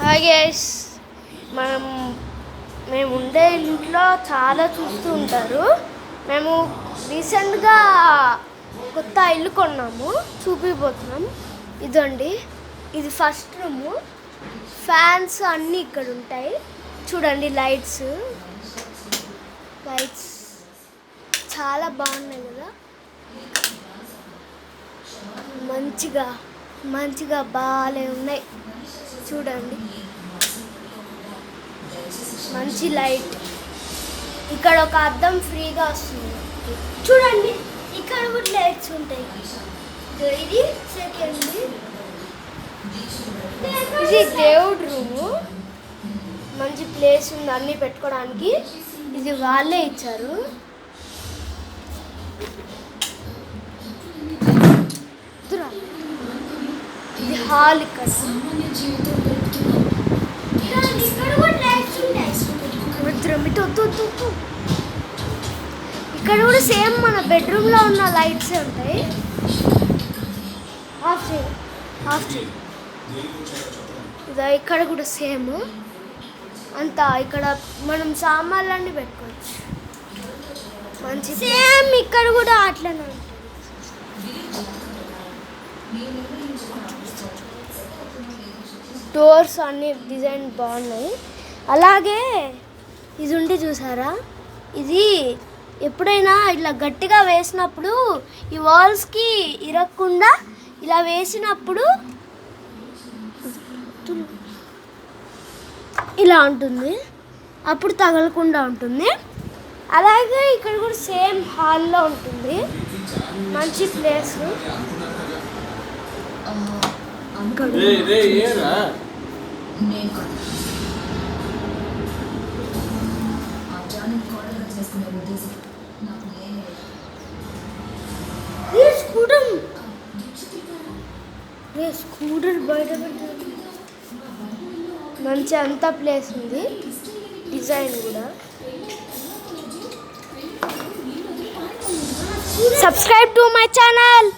Hi guys, మేము ఉండే ఇంట్లో చాలా చూస్తూ ఉంటారు. మేము రీసెంట్గా కొత్త ఇల్లు కొన్నాము, చూపిపోతున్నాం. ఇదండి, ఇది ఫస్ట్ రూము. ఫ్యాన్స్ అన్నీ ఇక్కడ ఉంటాయి. చూడండి, లైట్స్ చాలా బాగున్నాయి కదా. మంచిగా బాగాలే ఉన్నాయి. చూడండి, మంచి లైట్. ఇక్కడ ఒక అద్దం ఫ్రీగా వస్తుంది. చూడండి, ఇక్కడ కూడా లైట్స్ ఉంటాయి. ఇది సెకండ్, ఇది దేవుడు రూము. మంచి ప్లేస్ ఉంది అన్నీ పెట్టుకోవడానికి. ఇది వాళ్ళే ఇచ్చారు. ఇది హాల్. ఇక్కడ కూడా సేమ్ మన బెడ్రూమ్లో ఉన్న లైట్సే ఉంటాయి. ఆఫ్ చేయి. ఇదా, ఇక్కడ కూడా సేమ్ అంతా. ఇక్కడ మనం సామాన్లన్నీ పెట్టుకోవచ్చు. మంచి సేమ్ ఇక్కడ కూడా అట్లనే ఉంటుంది. డోర్స్ అన్ని డిజైన్ బాగున్నాయి. అలాగే ఇది ఉండి చూసారా, ఇది ఎప్పుడైనా ఇట్లా గట్టిగా వేసినప్పుడు ఈ వాల్స్కి ఇరగకుండా ఇలా వేసినప్పుడు ఇలా ఉంటుంది, అప్పుడు తగలకుండా ఉంటుంది. అలాగే ఇక్కడ కూడా సేమ్ హాల్లో ఉంటుంది. మంచి ప్లేస్. స్కూటర్ బయట మంచి అంతా ప్లేస్ ఉంది. డిజైన్ కూడా. Subscribe to my channel.